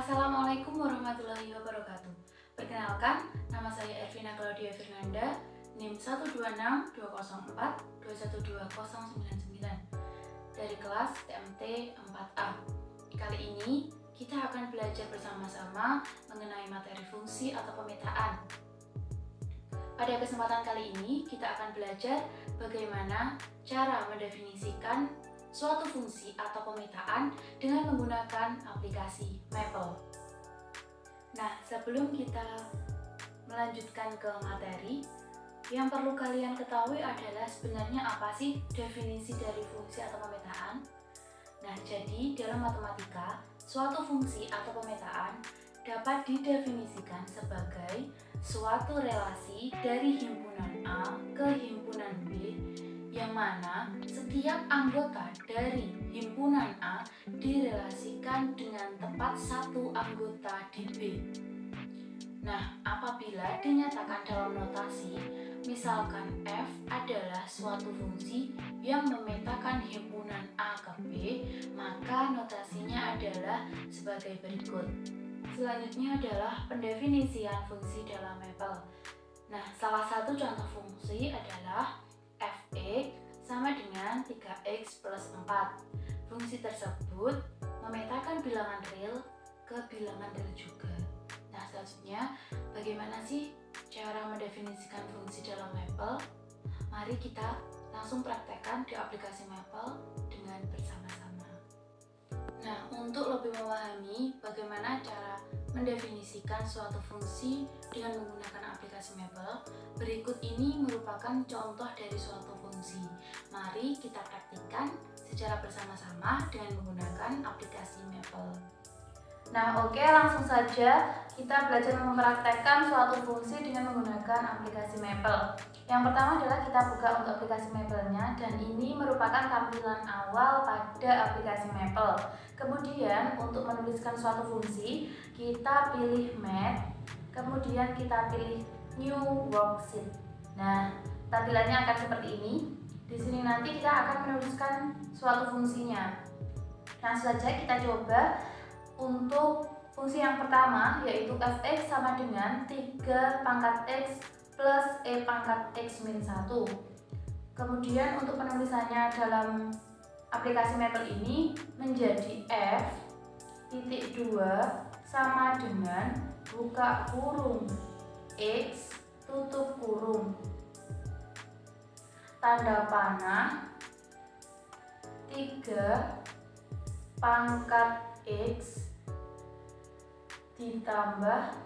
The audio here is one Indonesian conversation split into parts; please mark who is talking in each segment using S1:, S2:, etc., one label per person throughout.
S1: Assalamualaikum warahmatullahi wabarakatuh. Perkenalkan, nama saya Ervina Claudia Fernanda, NIM 12620421299 dari kelas TMT 4A. Kali ini kita akan belajar bersama-sama mengenai materi fungsi atau pemetaan. Pada kesempatan kali ini kita akan belajar bagaimana cara mendefinisikan suatu fungsi atau pemetaan dengan menggunakan aplikasi Maple. Nah, sebelum kita melanjutkan ke materi, yang perlu kalian ketahui adalah sebenarnya apa sih definisi dari fungsi atau pemetaan. Nah, jadi dalam matematika, suatu fungsi atau pemetaan dapat didefinisikan sebagai suatu relasi dari himpunan A ke himpunan B yang mana setiap anggota dari himpunan A direlasikan dengan tepat satu anggota di B. Nah, apabila dinyatakan dalam notasi, misalkan F adalah suatu fungsi yang memetakan himpunan A ke B, maka notasinya adalah sebagai berikut. Selanjutnya adalah pendefinisian fungsi dalam Maple. Nah, salah satu contoh fungsi adalah Fx sama dengan 3x plus 4. Fungsi tersebut memetakan bilangan real ke bilangan real juga. Nah, selanjutnya bagaimana sih cara mendefinisikan fungsi dalam Maple? Mari kita langsung praktekkan di aplikasi Maple dengan bersama-sama. Nah, untuk lebih memahami bagaimana cara mendefinisikan suatu fungsi dengan menggunakan aplikasi Maple, berikut ini merupakan contoh dari suatu fungsi. Mari kita praktikkan secara bersama-sama dengan menggunakan aplikasi Maple. Nah, oke, langsung saja kita belajar mempraktekkan suatu fungsi dengan menggunakan aplikasi Maple. Yang pertama adalah kita buka untuk aplikasi Maple-nya, dan ini merupakan tampilan awal pada aplikasi Maple. Kemudian untuk menuliskan suatu fungsi, kita pilih Math, kemudian kita pilih New Worksheet. Nah, tampilannya akan seperti ini. Di sini nanti kita akan menuliskan suatu fungsinya. Langsung saja kita coba. Untuk fungsi yang pertama, yaitu fx sama dengan 3 pangkat x plus e pangkat x min 1. Kemudian untuk penulisannya dalam aplikasi Maple ini menjadi f titik 2 sama dengan buka kurung x tutup kurung tanda panah 3 pangkat x ditambah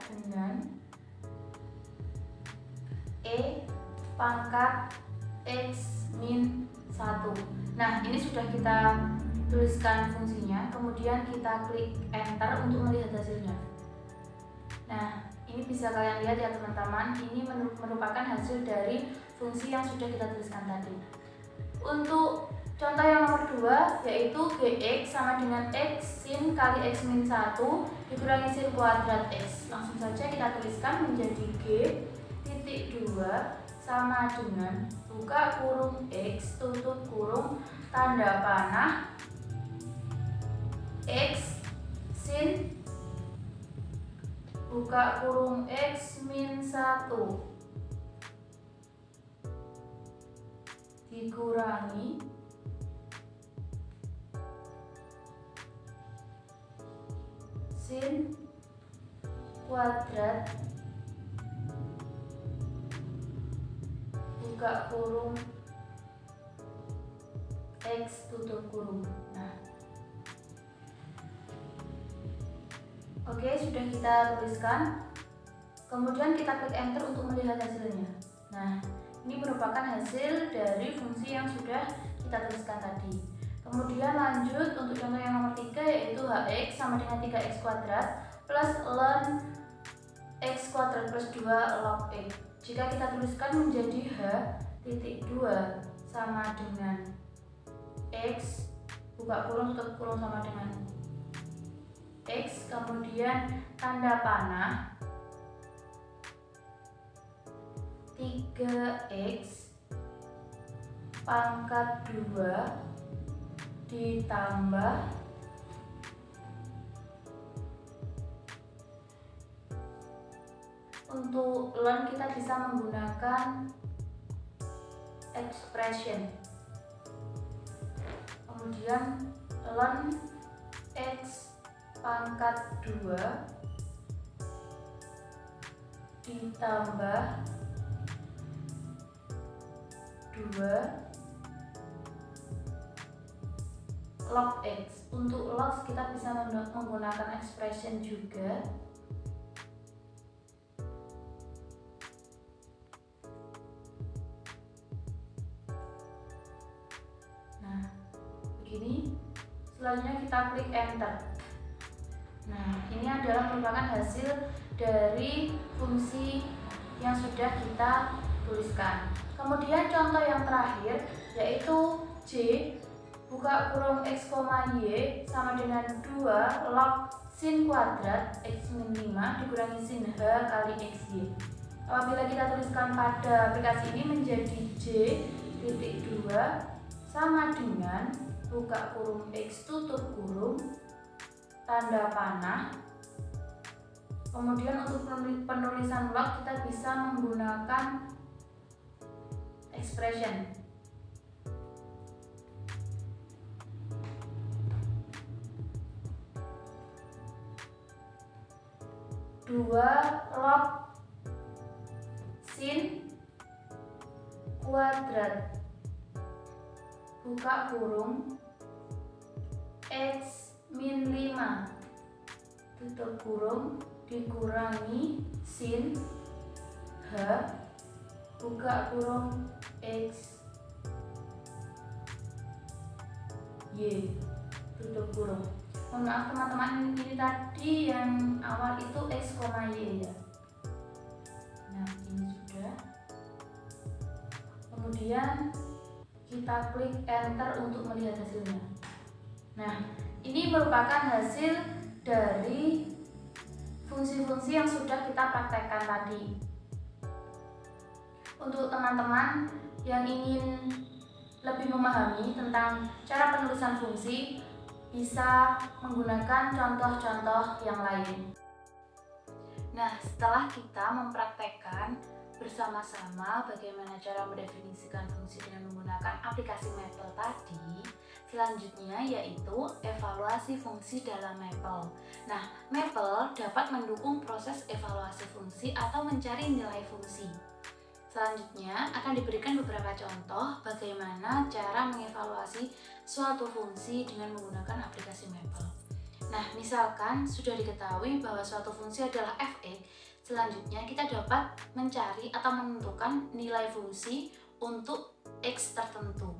S1: dengan e pangkat x min 1. Nah, ini sudah kita tuliskan fungsinya, kemudian kita klik enter untuk melihat hasilnya. Nah, ini bisa kalian lihat ya teman-teman, ini merupakan hasil dari fungsi yang sudah kita tuliskan tadi. Untuk contoh yang nomor 2, yaitu gx sama dengan x sin kali x min 1 dikurangi sin kuadrat x. Langsung saja kita tuliskan menjadi g titik 2 sama dengan buka kurung x tutup kurung tanda panah x sin buka kurung x min 1 dikurangi sin kuadrat buka kurung x tutup kurung. Nah, oke, sudah kita tuliskan. Kemudian kita klik enter untuk melihat hasilnya. Nah, ini merupakan hasil dari fungsi yang sudah kita tuliskan tadi. Kemudian lanjut untuk contoh yang nomor 3, yaitu hx sama dengan 3x kuadrat plus ln x kuadrat plus 2 log x. Jika kita tuliskan menjadi h titik 2 sama dengan x buka kurung tutup kurung sama dengan x, kemudian tanda panah 3x pangkat 2 ditambah untuk learn kita bisa menggunakan expression. Kemudian learn x pangkat 2 ditambah 2 log x. Untuk log kita bisa menggunakan expression juga. Nah, begini. Selanjutnya kita klik enter. Nah, ini adalah merupakan hasil dari fungsi yang sudah kita tuliskan. Kemudian contoh yang terakhir yaitu J buka kurung x, y sama dengan 2 log sin kuadrat x min 5 dikurangi sin h kali xy. Apabila kita tuliskan pada aplikasi ini menjadi J titik 2 sama dengan buka kurung x tutup kurung tanda panah. Kemudian untuk penulisan log kita bisa menggunakan expression. Dua log sin kuadrat buka kurung x min 5 tutup kurung dikurangi sin h buka kurung x y tutup kurung. Mohon maaf teman-teman, ini tadi yang awal itu x, y ya. Nah, ini sudah. Kemudian kita klik enter untuk melihat hasilnya. Nah, ini merupakan hasil dari fungsi-fungsi yang sudah kita praktekkan tadi. Untuk teman-teman yang ingin lebih memahami tentang cara penulisan fungsi, bisa menggunakan contoh-contoh yang lain. Nah, setelah kita mempraktekkan bersama-sama bagaimana cara mendefinisikan fungsi dengan menggunakan aplikasi Maple tadi, selanjutnya yaitu evaluasi fungsi dalam Maple. Nah, Maple dapat mendukung proses evaluasi fungsi atau mencari nilai fungsi. Selanjutnya akan diberikan beberapa contoh bagaimana cara mengevaluasi suatu fungsi dengan menggunakan aplikasi Maple. Nah, misalkan sudah diketahui bahwa suatu fungsi adalah f(x), selanjutnya kita dapat mencari atau menentukan nilai fungsi untuk x tertentu.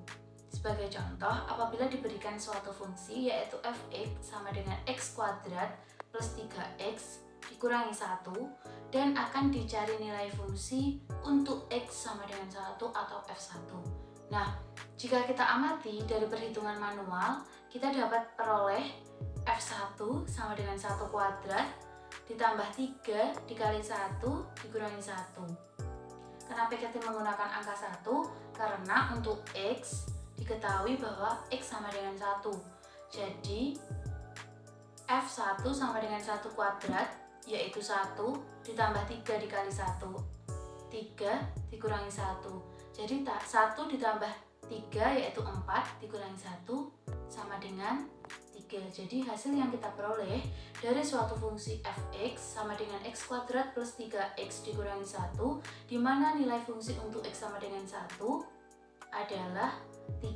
S1: Sebagai contoh, apabila diberikan suatu fungsi yaitu f(x) sama dengan x kuadrat plus 3x dikurangi 1 dan akan dicari nilai fungsi untuk x sama dengan 1 atau f1. Nah, jika kita amati dari perhitungan manual, kita dapat peroleh f1 sama dengan 1 kuadrat ditambah 3 dikali 1 dikurangi 1. Kenapa kita menggunakan angka 1? Karena untuk x diketahui bahwa x sama dengan 1. Jadi f1 sama dengan 1 kuadrat yaitu 1 ditambah 3 dikali 1, 3 dikurangi 1. Jadi 1 ditambah 3 yaitu 4 dikurangi 1 sama dengan 3. Jadi hasil yang kita peroleh dari suatu fungsi f(x) sama dengan x kuadrat plus 3x dikurangi 1, di mana nilai fungsi untuk x sama dengan 1 adalah 3.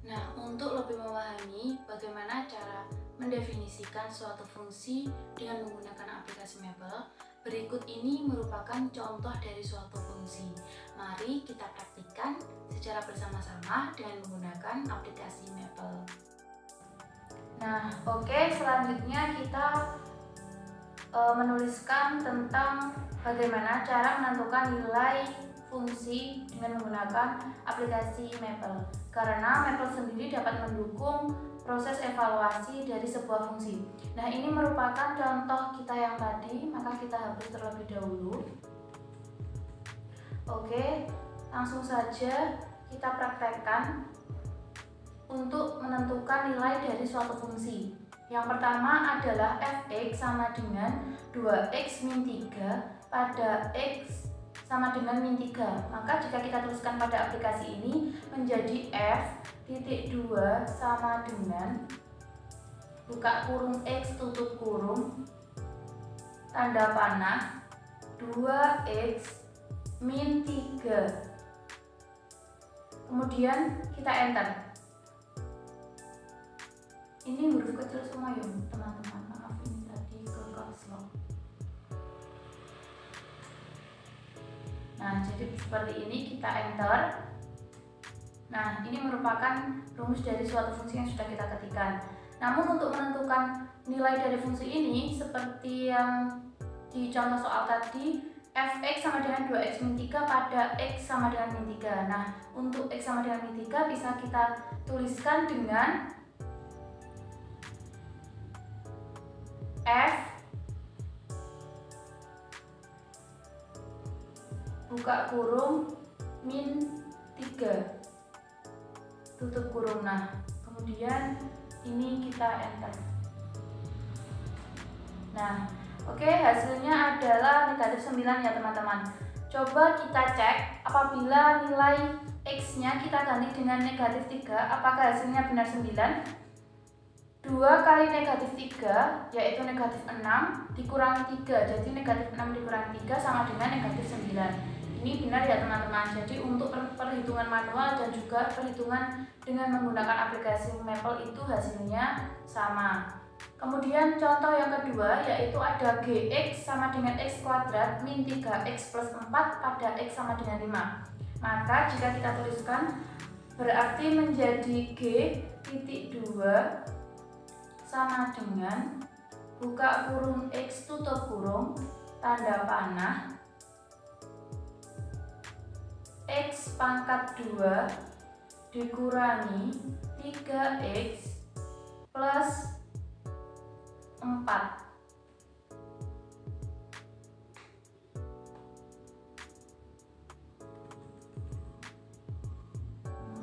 S1: Nah, untuk lebih memahami bagaimana cara mendefinisikan suatu fungsi dengan menggunakan aplikasi Maple, berikut ini merupakan contoh dari suatu fungsi. Mari kita praktikkan secara bersama-sama dengan menggunakan aplikasi Maple. Nah, oke, selanjutnya kita menuliskan tentang bagaimana cara menentukan nilai fungsi dengan menggunakan aplikasi Maple. Karena Maple sendiri dapat mendukung proses evaluasi dari sebuah fungsi. Nah, ini merupakan contoh kita yang tadi, maka kita hapus terlebih dahulu. Oke, langsung saja kita praktekkan untuk menentukan nilai dari suatu fungsi. Yang pertama adalah fx sama dengan 2x min 3 pada x sama dengan min 3. Maka jika kita tuliskan pada aplikasi ini menjadi f titik 2 sama dengan buka kurung x tutup kurung tanda panah 2x min 3. Kemudian kita enter. Ini huruf kecil semua ya teman-teman, maaf ini tadi ke caps lock. Nah, jadi seperti ini kita enter. Nah, ini merupakan rumus dari suatu fungsi yang sudah kita ketikkan. Namun untuk menentukan nilai dari fungsi ini seperti yang di contoh soal tadi, fx sama dengan 2x min 3 pada x sama dengan min 3. Nah, untuk x sama dengan min 3 bisa kita tuliskan dengan f buka kurung min 3 tutup kurung. Nah, kemudian ini kita enter. Nah, oke, hasilnya adalah negatif 9 ya teman-teman. Coba kita cek apabila nilai x-nya kita ganti dengan negatif 3, apakah hasilnya benar 9? 2 kali negatif 3 yaitu negatif 6 dikurangi 3, jadi negatif 6 dikurangi 3 sama dengan negatif 9. Ini benar ya teman-teman. Jadi untuk perhitungan manual dan juga perhitungan dengan menggunakan aplikasi Maple itu hasilnya sama. Kemudian contoh yang kedua yaitu ada gx sama dengan x kuadrat min 3x plus 4 pada x sama dengan 5. Maka jika kita tuliskan berarti menjadi g titik 2 sama dengan buka kurung x tutup kurung tanda panah x pangkat 2 dikurangi 3x plus 4.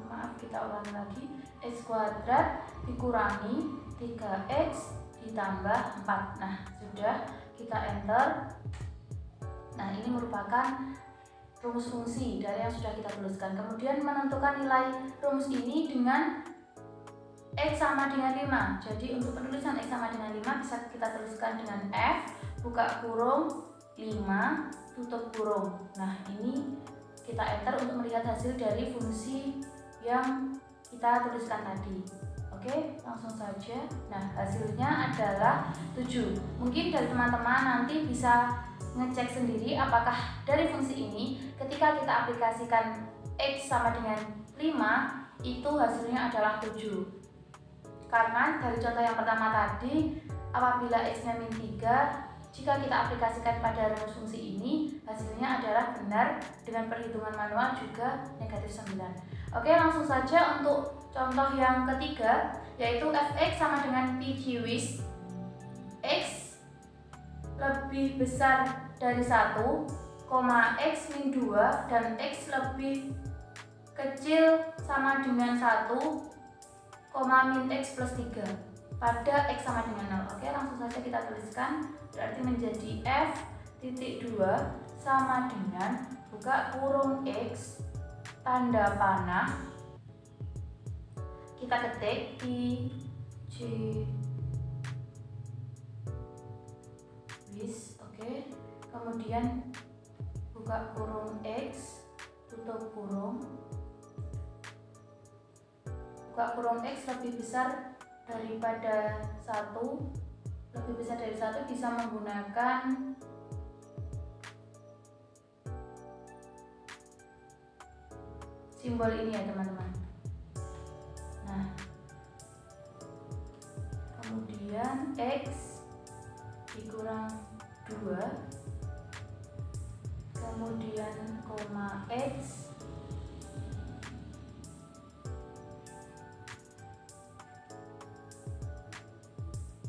S1: Maaf, kita ulangi lagi. X kuadrat dikurangi 3x ditambah 4. Nah, sudah, kita enter. Nah, ini merupakan rumus fungsi dari yang sudah kita tuliskan. Kemudian menentukan nilai rumus ini dengan x sama dengan 5. Jadi untuk penulisan x sama dengan 5 bisa kita tuliskan dengan f buka kurung 5 tutup kurung. Nah, ini kita enter untuk melihat hasil dari fungsi yang kita tuliskan tadi. Oke, langsung saja. Nah, hasilnya adalah 7. Mungkin dari teman-teman nanti bisa ngecek sendiri apakah dari fungsi ini ketika kita aplikasikan x sama dengan 5 itu hasilnya adalah 7. Karena dari contoh yang pertama tadi, apabila x-nya min 3, jika kita aplikasikan pada rumus fungsi ini hasilnya adalah benar dengan perhitungan manual juga negatif 9. Oke, langsung saja untuk contoh yang ketiga yaitu fx sama dengan p ciwis x lebih besar dari 1, x min 2 dan x lebih kecil sama dengan 1, min x plus 3 pada x sama dengan 0. Oke, langsung saja kita tuliskan. Berarti menjadi f titik 2 sama dengan buka kurung x tanda panah kita ketik i c wis. Oke, kemudian buka kurung x tutup kurung, buka kurung x lebih besar daripada 1, lebih besar dari 1 bisa menggunakan simbol ini ya teman-teman. Nah, kemudian x dikurang 2, kemudian koma x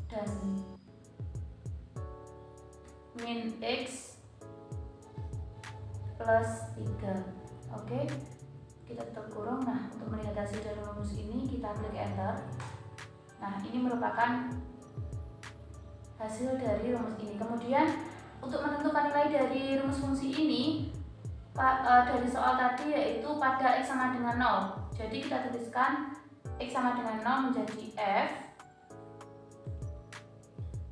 S1: dan min x plus 3. Oke, kita tutup kurung. Nah, untuk melihat hasil dari rumus ini kita klik enter. Nah, ini merupakan hasil dari rumus ini. Kemudian untuk menentukan nilai dari rumus fungsi ini dari soal tadi, yaitu pada X sama dengan 0. Jadi kita tuliskan X sama dengan 0 menjadi F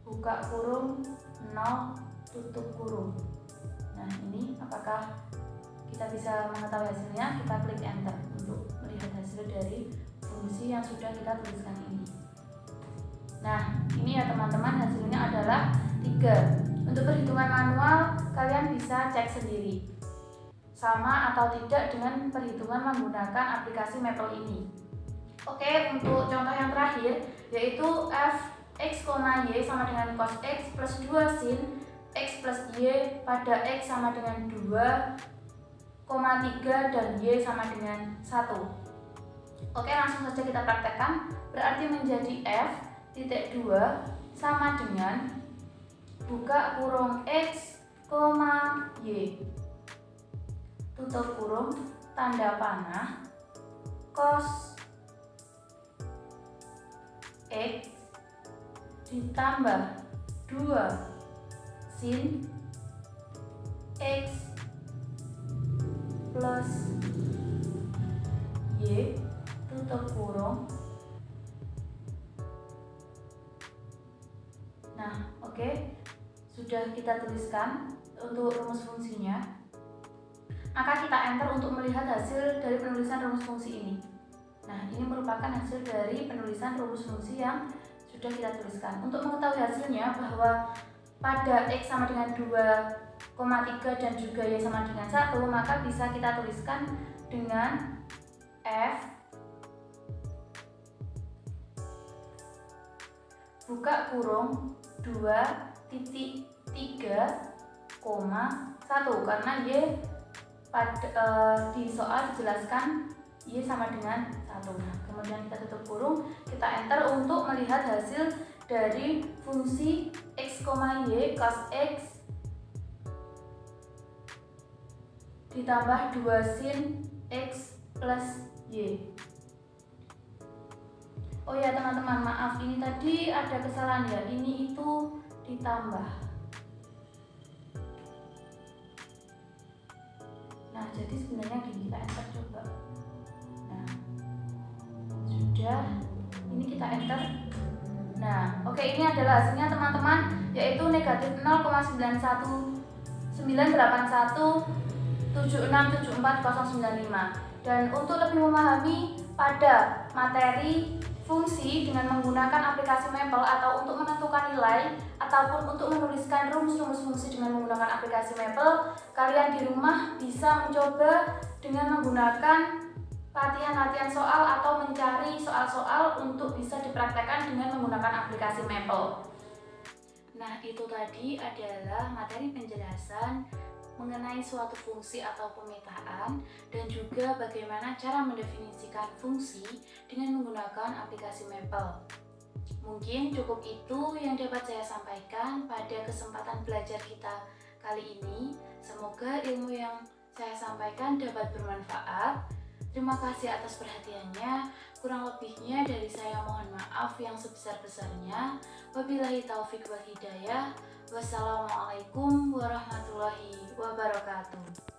S1: buka kurung 0 tutup kurung. Nah, ini apakah kita bisa mengetahui hasilnya? Kita klik enter untuk melihat hasil dari fungsi yang sudah kita tuliskan ini. Nah, ini ya teman-teman, hasilnya adalah 3. Untuk perhitungan manual kalian bisa cek sendiri sama atau tidak dengan perhitungan menggunakan aplikasi Maple ini. Oke, untuk contoh yang terakhir yaitu f x, y sama dengan cos x plus 2 sin x plus y pada x sama dengan 2,3 dan y sama dengan 1. Oke, langsung saja kita praktekkan. Berarti menjadi f titik 2 sama dengan buka kurung x, y tutup kurung tanda panah cos X ditambah 2 sin X plus Y tutup kurung. Nah, oke, sudah kita tuliskan untuk rumus fungsinya. Maka kita enter untuk melihat hasil dari penulisan rumus fungsi ini. Nah, ini merupakan hasil dari penulisan rumus fungsi yang sudah kita tuliskan. Untuk mengetahui hasilnya bahwa pada X sama dengan 2,3 dan juga Y sama dengan 1, maka bisa kita tuliskan dengan F buka kurung 2,3,1 karena Y di soal dijelaskan Y sama dengan 1. Nah, kemudian kita tutup kurung, kita enter untuk melihat hasil dari fungsi X, Y cos X ditambah 2 sin X plus Y. Oh ya teman-teman, maaf, ini tadi ada kesalahan ya, ini itu ditambah. Nah, jadi sebenarnya gini, kita enter coba. Nah, sudah, ini kita enter. Nah, oke, ini adalah hasilnya teman-teman, yaitu negatif 0,919817674,095. Dan untuk lebih memahami pada materi fungsi dengan menggunakan aplikasi Maple atau untuk menentukan nilai ataupun untuk menuliskan rumus-rumus fungsi dengan menggunakan aplikasi Maple, kalian di rumah bisa mencoba dengan menggunakan latihan-latihan soal atau mencari soal-soal untuk bisa dipraktekkan dengan menggunakan aplikasi Maple. Nah, itu tadi adalah materi penjelasan mengenai suatu fungsi atau pemetaan dan juga bagaimana cara mendefinisikan fungsi dengan menggunakan aplikasi Maple. Mungkin cukup itu yang dapat saya sampaikan pada kesempatan belajar kita kali ini. Semoga ilmu yang saya sampaikan dapat bermanfaat. Terima kasih atas perhatiannya. Kurang lebihnya dari saya mohon maaf yang sebesar-besarnya. Wabillahi taufik wal hidayah. Wassalamualaikum warahmatullahi wabarakatuh.